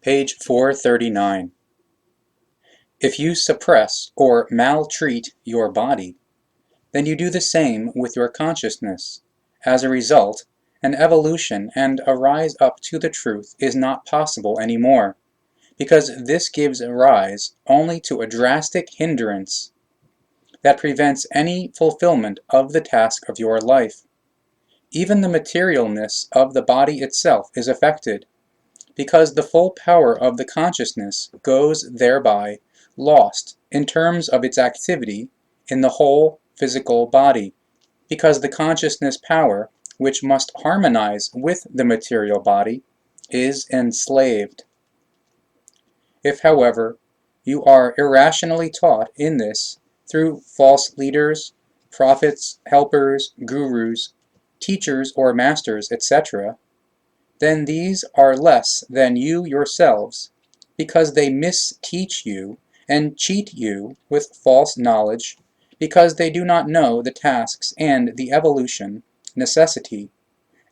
Page 439. If you suppress or maltreat your body, then you do the same with your consciousness. As a result, an evolution and a rise up to the truth is not possible anymore, because this gives rise only to a drastic hindrance that prevents any fulfillment of the task of your life. Even the materialness of the body itself is affected, because the full power of the consciousness goes thereby lost in terms of its activity in the whole physical body, because the consciousness power, which must harmonize with the material body, is enslaved. If, however, you are irrationally taught in this through false leaders, prophets, helpers, gurus, teachers or masters, etc., then these are less than you yourselves, because they misteach you and cheat you with false knowledge, because they do not know the tasks and the evolution, necessity,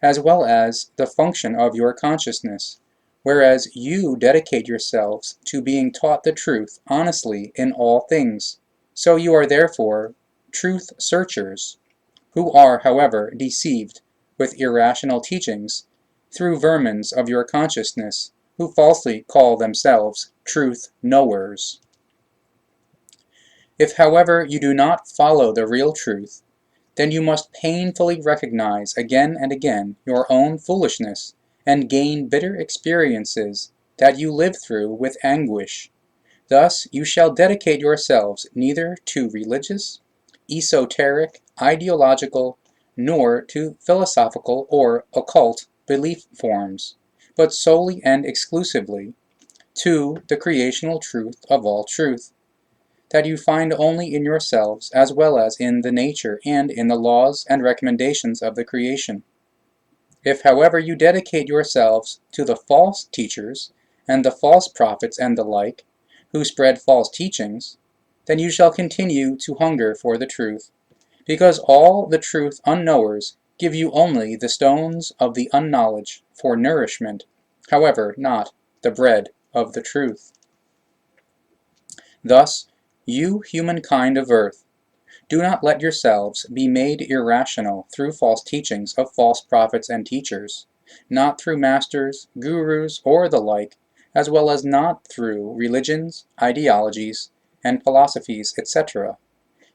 as well as the function of your consciousness, whereas you dedicate yourselves to being taught the truth honestly in all things. So you are therefore truth searchers, who are, however, deceived with irrational teachings through vermins of your consciousness, who falsely call themselves truth knowers. If, however, you do not follow the real truth, then you must painfully recognize again and again your own foolishness, and gain bitter experiences that you live through with anguish. Thus you shall dedicate yourselves neither to religious, esoteric, ideological, nor to philosophical or occult belief forms, but solely and exclusively to the creational truth of all truth, that you find only in yourselves as well as in the nature and in the laws and recommendations of the creation. If, however, you dedicate yourselves to the false teachers and the false prophets and the like, who spread false teachings, then you shall continue to hunger for the truth, because all the truth unknowers give you only the stones of the unknowledge for nourishment, however not the bread of the truth. Thus, you humankind of earth, do not let yourselves be made irrational through false teachings of false prophets and teachers, not through masters, gurus, or the like, as well as not through religions, ideologies, and philosophies, etc.,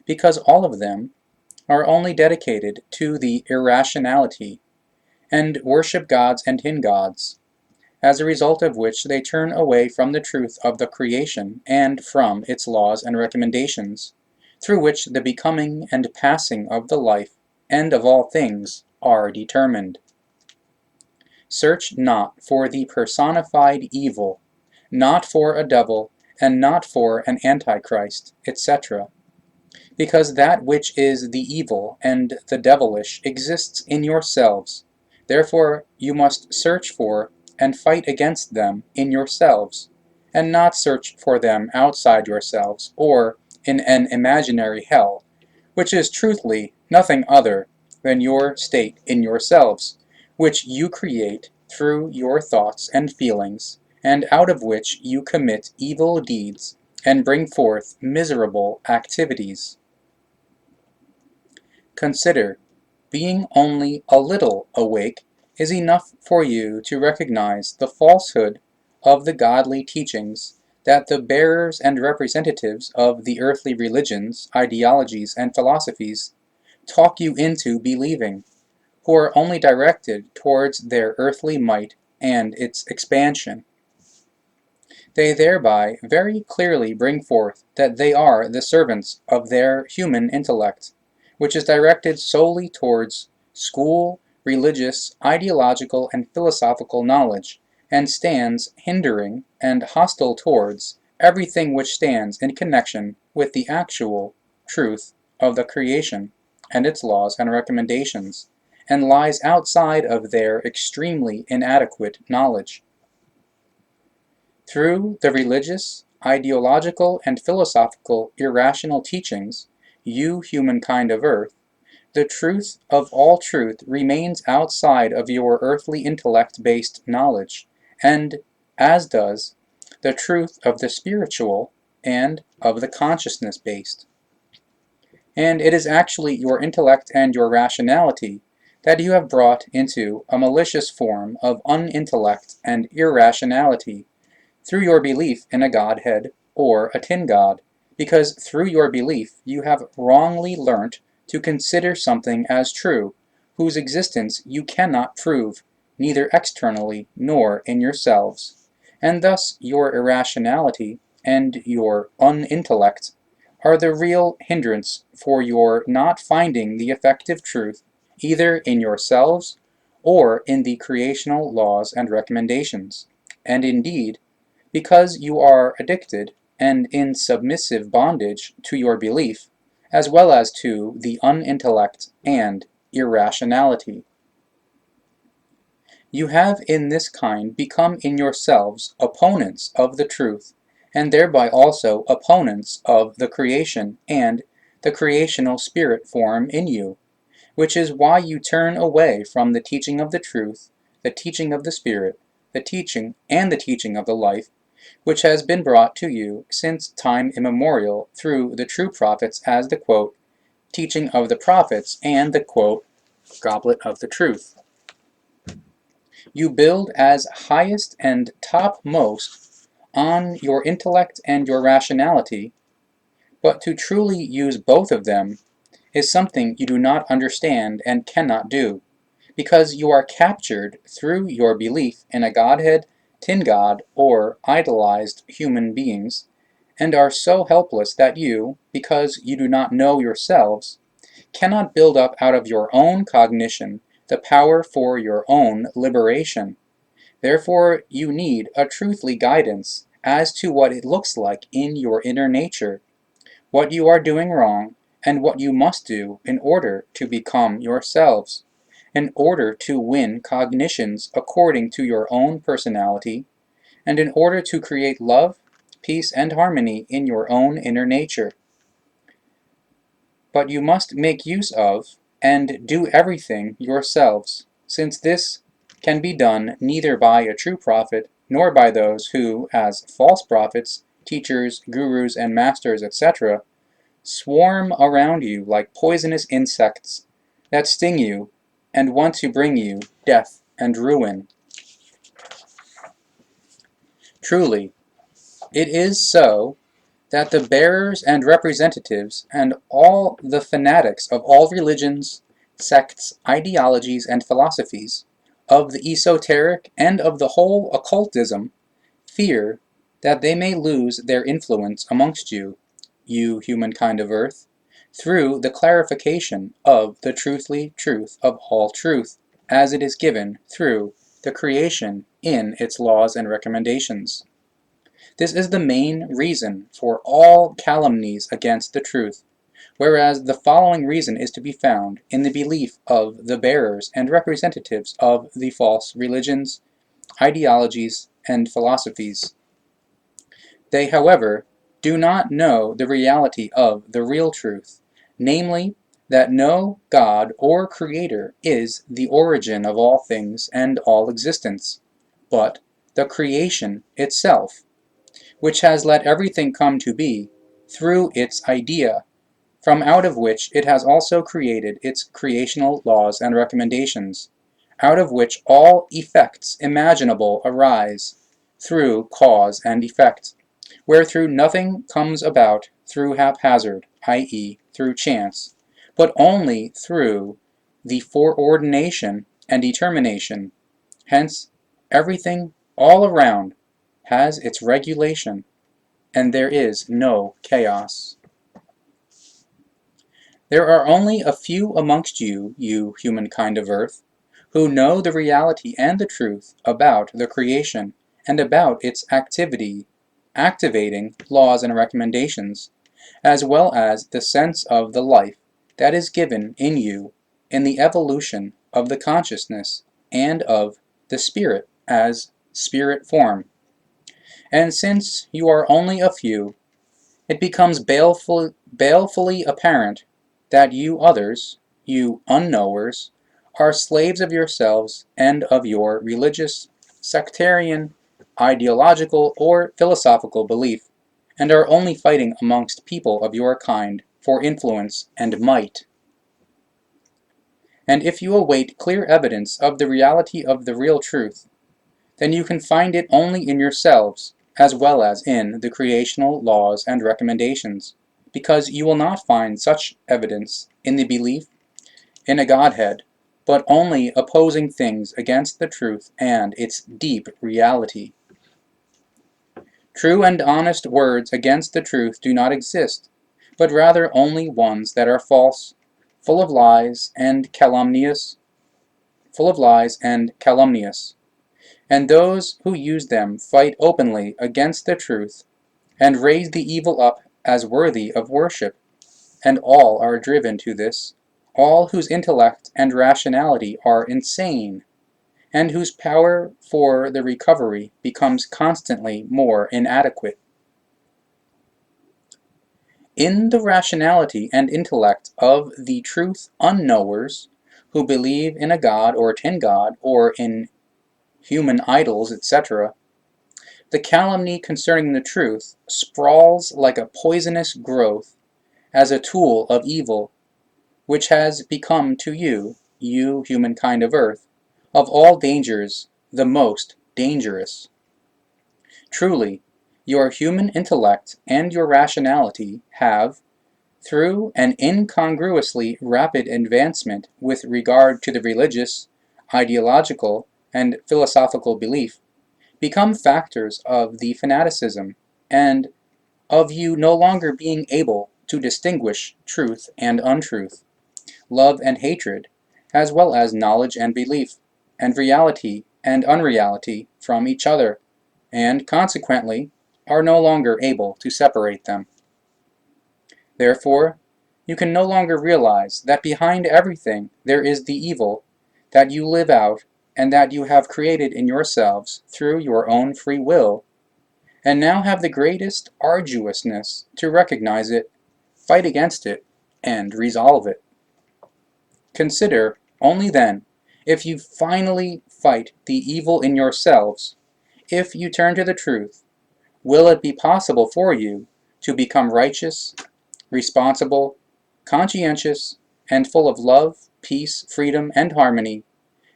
because all of them are only dedicated to the irrationality, and worship gods and gods, as a result of which they turn away from the truth of the creation and from its laws and recommendations, through which the becoming and passing of the life and of all things are determined. Search not for the personified evil, not for a devil, and not for an antichrist, etc., because that which is the evil and the devilish exists in yourselves. Therefore you must search for and fight against them in yourselves, and not search for them outside yourselves or in an imaginary hell, which is truthfully nothing other than your state in yourselves, which you create through your thoughts and feelings, and out of which you commit evil deeds and bring forth miserable activities. Consider, being only a little awake is enough for you to recognize the falsehood of the godly teachings that the bearers and representatives of the earthly religions, ideologies, and philosophies talk you into believing, who are only directed towards their earthly might and its expansion. They thereby very clearly bring forth that they are the servants of their human intellect, which is directed solely towards school, religious, ideological, and philosophical knowledge, and stands hindering and hostile towards everything which stands in connection with the actual truth of the creation and its laws and recommendations, and lies outside of their extremely inadequate knowledge. Through the religious, ideological, and philosophical irrational teachings, you humankind of earth, the truth of all truth remains outside of your earthly intellect-based knowledge, and as does the truth of the spiritual and of the consciousness-based. And it is actually your intellect and your rationality that you have brought into a malicious form of unintellect and irrationality through your belief in a godhead or a tin god, because through your belief you have wrongly learnt to consider something as true, whose existence you cannot prove, neither externally nor in yourselves, and thus your irrationality and your unintellect are the real hindrance for your not finding the effective truth either in yourselves or in the creational laws and recommendations. And indeed, because you are addicted and in submissive bondage to your belief, as well as to the unintellect and irrationality. You have in this kind become in yourselves opponents of the truth, and thereby also opponents of the creation and the creational spirit form in you, which is why you turn away from the teaching of the truth, the teaching of the spirit, the teaching and the teaching of the life, which has been brought to you since time immemorial through the true prophets as the quote, teaching of the prophets and the quote, Goblet of the Truth. You build as highest and topmost on your intellect and your rationality, but to truly use both of them is something you do not understand and cannot do, because you are captured through your belief in a godhead, tin god, or idolized human beings, and are so helpless that you, because you do not know yourselves, cannot build up out of your own cognition the power for your own liberation. Therefore, you need a truthly guidance as to what it looks like in your inner nature, what you are doing wrong, and what you must do in order to become yourselves, in order to win cognitions according to your own personality, and in order to create love, peace, and harmony in your own inner nature. But you must make use of and do everything yourselves, since this can be done neither by a true prophet nor by those who, as false prophets, teachers, gurus, and masters, etc., swarm around you like poisonous insects that sting you and want to bring you death and ruin. Truly, it is so that the bearers and representatives and all the fanatics of all religions, sects, ideologies, and philosophies, of the esoteric and of the whole occultism, fear that they may lose their influence amongst you, you humankind of earth, through the clarification of the truthly truth of all truth, as it is given through the creation in its laws and recommendations. This is the main reason for all calumnies against the truth, whereas the following reason is to be found in the belief of the bearers and representatives of the false religions, ideologies, and philosophies. They, however, do not know the reality of the real truth, namely, that no God or Creator is the origin of all things and all existence, but the creation itself, which has let everything come to be through its idea, from out of which it has also created its creational laws and recommendations, out of which all effects imaginable arise through cause and effect, wherethrough nothing comes about through haphazard, i.e., through chance, but only through the foreordination and determination. Hence, everything all around has its regulation, and there is no chaos. There are only a few amongst you, you humankind of earth, who know the reality and the truth about the creation and about its activating laws and recommendations, as well as the sense of the life that is given in you in the evolution of the consciousness and of the spirit as spirit form. And since you are only a few, it becomes balefully apparent that you others, you unknowers, are slaves of yourselves and of your religious, sectarian, ideological, or philosophical belief, and are only fighting amongst people of your kind for influence and might. And if you await clear evidence of the reality of the real truth, then you can find it only in yourselves, as well as in the creational laws and recommendations, because you will not find such evidence in the belief in a Godhead, but only opposing things against the truth and its deep reality. True and honest words against the truth do not exist, but rather only ones that are false, full of lies and calumnious, and those who use them fight openly against the truth and raise the evil up as worthy of worship, and all are driven to this, all whose intellect and rationality are insane, and whose power for the recovery becomes constantly more inadequate. In the rationality and intellect of the truth unknowers, who believe in a god or tin god, or in human idols, etc., the calumny concerning the truth sprawls like a poisonous growth as a tool of evil, which has become to you, you humankind of earth, of all dangers the most dangerous. Truly, your human intellect and your rationality have, through an incongruously rapid advancement with regard to the religious, ideological, and philosophical belief, become factors of the fanaticism, and of you no longer being able to distinguish truth and untruth, love and hatred, as well as knowledge and belief, and reality and unreality from each other, and consequently are no longer able to separate them. Therefore, you can no longer realize that behind everything there is the evil that you live out and that you have created in yourselves through your own free will, and now have the greatest arduousness to recognize it, fight against it, and resolve it. Consider, only then, if you finally fight the evil in yourselves, if you turn to the truth, will it be possible for you to become righteous, responsible, conscientious, and full of love, peace, freedom, and harmony,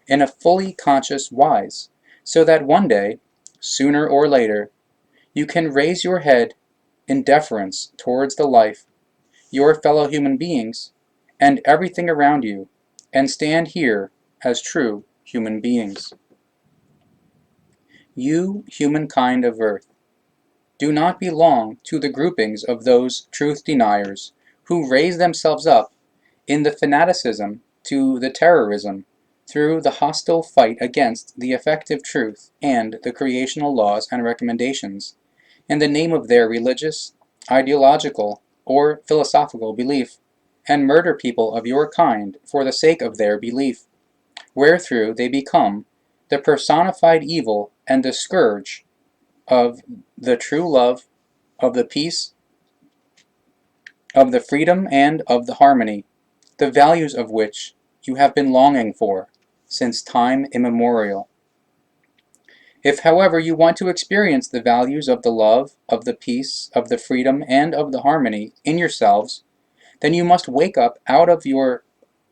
in a fully conscious wise, so that one day, sooner or later, you can raise your head in deference towards the life, your fellow human beings, and everything around you, and stand here as true human beings. You, humankind of earth, do not belong to the groupings of those truth deniers who raise themselves up in the fanaticism to the terrorism through the hostile fight against the effective truth and the creational laws and recommendations in the name of their religious, ideological, or philosophical belief, and murder people of your kind for the sake of their belief, wherethrough they become the personified evil and the scourge of the true love, of the peace, of the freedom, and of the harmony, the values of which you have been longing for since time immemorial. If, however, you want to experience the values of the love, of the peace, of the freedom, and of the harmony in yourselves, then you must wake up out of your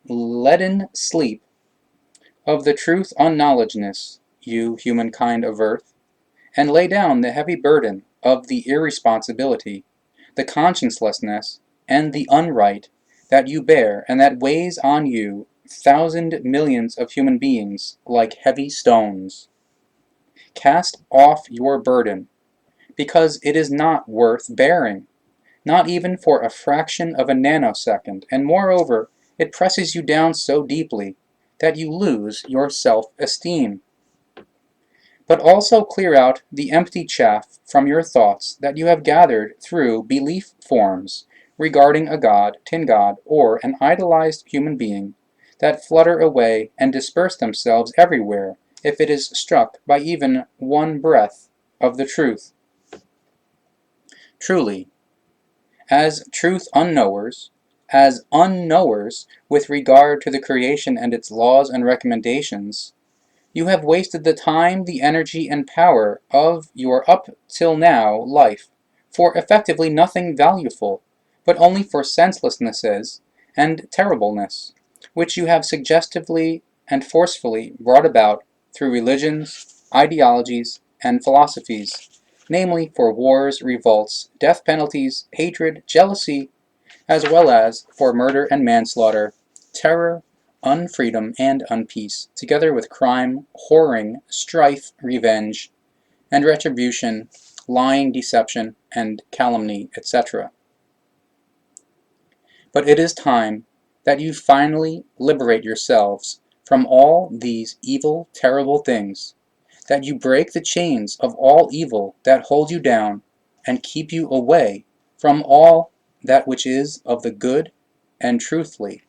leaden sleep of the truth unknowledgeness, you humankind of earth, and lay down the heavy burden of the irresponsibility, the consciencelessness, and the unright that you bear and that weighs on you thousand millions of human beings like heavy stones. Cast off your burden, because it is not worth bearing, not even for a fraction of a nanosecond, and moreover, it presses you down so deeply that you lose your self-esteem. But also clear out the empty chaff from your thoughts that you have gathered through belief forms regarding a god, tin god, or an idolized human being, that flutter away and disperse themselves everywhere if it is struck by even one breath of the truth. Truly, as truth unknowers, with regard to the creation and its laws and recommendations, You have wasted the time, the energy, and power of your up till now life for effectively nothing valuable, but only for senselessnesses and terribleness, which you have suggestively and forcefully brought about through religions, ideologies, and philosophies, namely for wars, revolts, death penalties, hatred, jealousy, as well as for murder and manslaughter, terror, unfreedom, and unpeace, together with crime, whoring, strife, revenge, and retribution, lying, deception, and calumny, etc. But it is time that you finally liberate yourselves from all these evil, terrible things, that you break the chains of all evil that hold you down and keep you away from all that which is of the good and truthfully.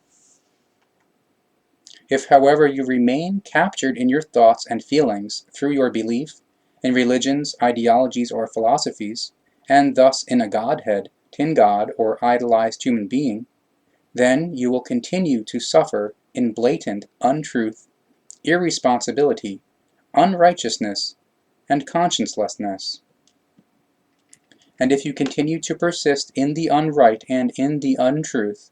If, however, you remain captured in your thoughts and feelings through your belief in religions, ideologies, or philosophies, and thus in a godhead, tin god, or idolized human being, then you will continue to suffer in blatant untruth, irresponsibility, unrighteousness, and consciencelessness. And if you continue to persist in the unright and in the untruth,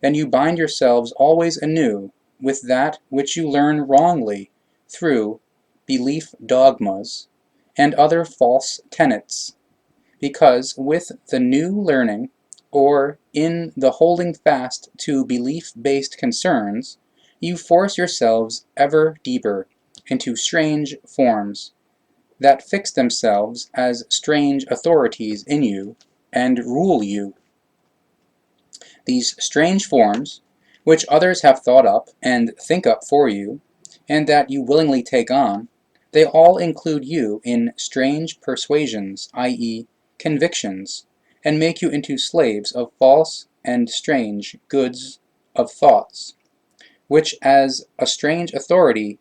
then you bind yourselves always anew with that which you learn wrongly through belief dogmas and other false tenets, because with the new learning, or in the holding fast to belief-based concerns, you force yourselves ever deeper into strange forms that fix themselves as strange authorities in you and rule you. These strange forms, which others have thought up and think up for you, and that you willingly take on, they all include you in strange persuasions, i.e., convictions, and make you into slaves of false and strange goods of thoughts, which as a strange authority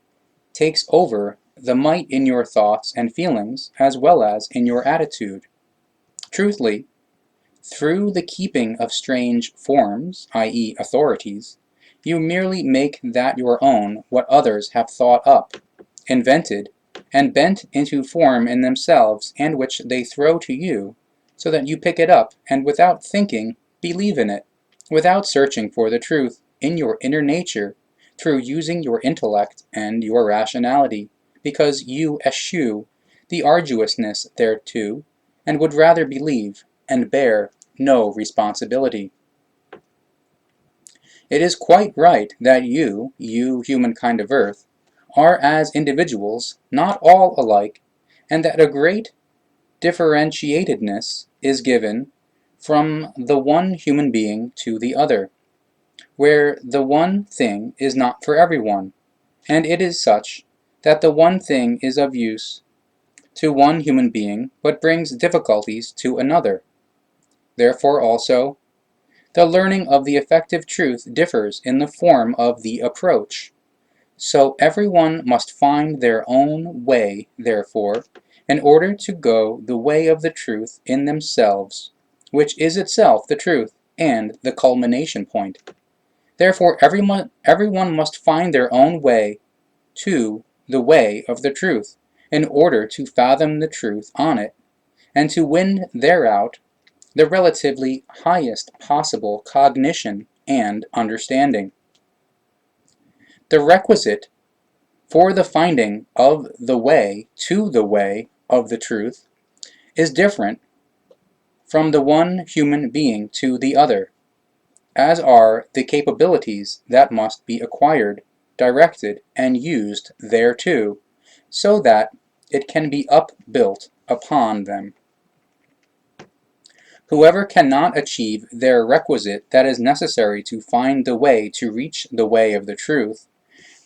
takes over the might in your thoughts and feelings as well as in your attitude. Truthfully, through the keeping of strange forms, i.e., authorities, you merely make that your own what others have thought up, invented, and bent into form in themselves, and which they throw to you, so that you pick it up and without thinking believe in it, without searching for the truth in your inner nature through using your intellect and your rationality, because you eschew the arduousness thereto, and would rather believe and bear no responsibility. It is quite right that you humankind of Earth, are as individuals not all alike, and that a great differentiatedness is given from the one human being to the other, where the one thing is not for everyone, and it is such that the one thing is of use to one human being but brings difficulties to another. Therefore also, the learning of the effective truth differs in the form of the approach. So everyone must find their own way, therefore, in order to go the way of the truth in themselves, which is itself the truth and the culmination point. Therefore everyone must find their own way to the way of the truth, in order to fathom the truth on it, and to win thereout the relatively highest possible cognition and understanding. The requisite for the finding of the way to the way of the truth is different from the one human being to the other, as are the capabilities that must be acquired, directed, and used thereto, so that it can be upbuilt upon them. Whoever cannot achieve their requisite that is necessary to find the way to reach the way of the truth,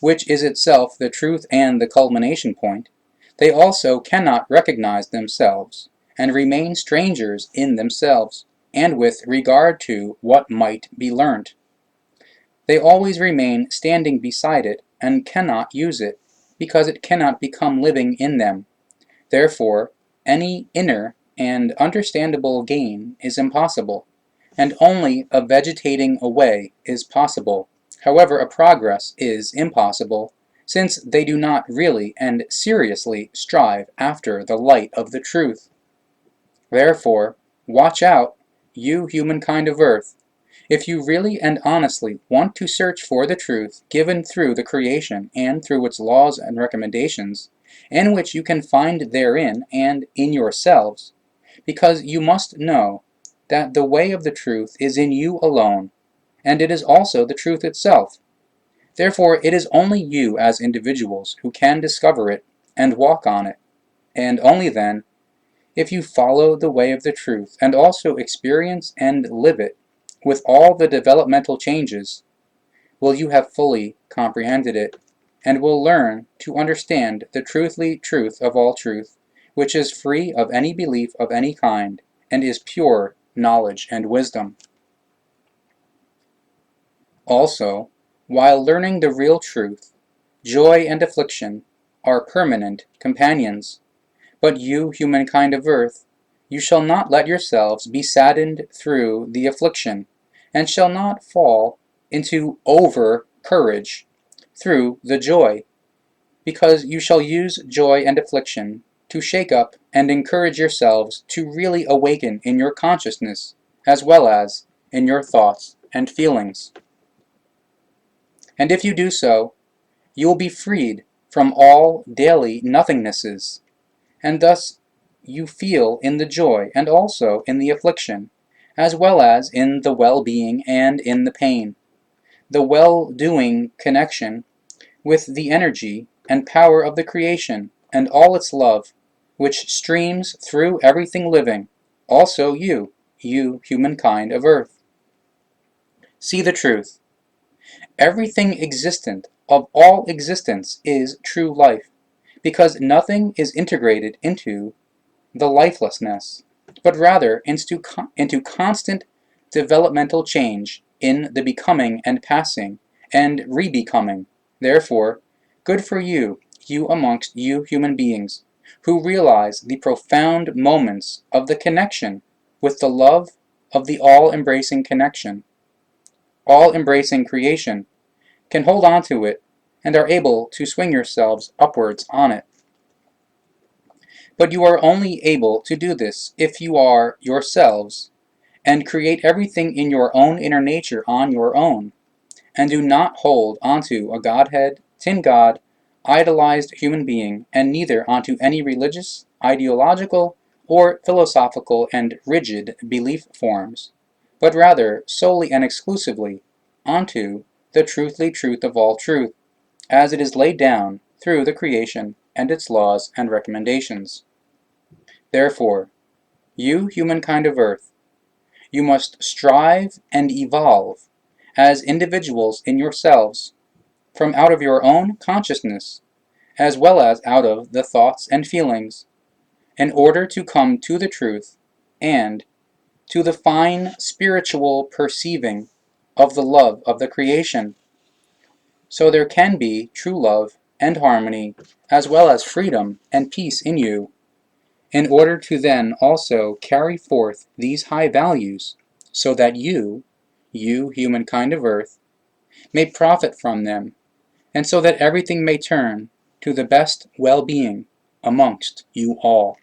which is itself the truth and the culmination point, they also cannot recognize themselves, and remain strangers in themselves, and with regard to what might be learnt. They always remain standing beside it, and cannot use it, because it cannot become living in them. Therefore, any inner and understandable gain is impossible, and only a vegetating away is possible. However, a progress is impossible, since they do not really and seriously strive after the light of the truth. Therefore, watch out, you humankind of Earth, if you really and honestly want to search for the truth given through the creation and through its laws and recommendations, and which you can find therein and in yourselves, because you must know that the way of the truth is in you alone, and it is also the truth itself. Therefore, it is only you as individuals who can discover it and walk on it, and only then, if you follow the way of the truth and also experience and live it with all the developmental changes, will you have fully comprehended it, and will learn to understand the truthly truth of all truth, which is free of any belief of any kind, and is pure knowledge and wisdom. Also, while learning the real truth, joy and affliction are permanent companions. But you, humankind of Earth, you shall not let yourselves be saddened through the affliction, and shall not fall into over-courage through the joy, because you shall use joy and affliction to shake up and encourage yourselves to really awaken in your consciousness, as well as in your thoughts and feelings. And if you do so, you will be freed from all daily nothingnesses, and thus you feel in the joy and also in the affliction, as well as in the well-being and in the pain, the well-doing connection with the energy and power of the creation and all its love, which streams through everything living, also you humankind of Earth. See the truth. Everything existent of all existence is true life, because nothing is integrated into the lifelessness, but rather into constant developmental change in the becoming and passing and re-becoming. Therefore, good for you, you amongst you human beings, who realize the profound moments of the connection with the love of the all-embracing connection, all-embracing creation, can hold on to it, and are able to swing yourselves upwards on it. But you are only able to do this if you are yourselves, and create everything in your own inner nature on your own, and do not hold onto a godhead, tin god, idolized human being, and neither onto any religious, ideological, or philosophical and rigid belief forms, but rather solely and exclusively onto the truthly truth of all truth, as it is laid down through the creation and its laws and recommendations. Therefore, you humankind of Earth, you must strive and evolve as individuals in yourselves, from out of your own consciousness, as well as out of the thoughts and feelings, in order to come to the truth and to the fine spiritual perceiving of the love of the creation. So there can be true love and harmony, as well as freedom and peace in you, in order to then also carry forth these high values, so that you humankind of Earth, may profit from them, and so that everything may turn to the best well-being amongst you all.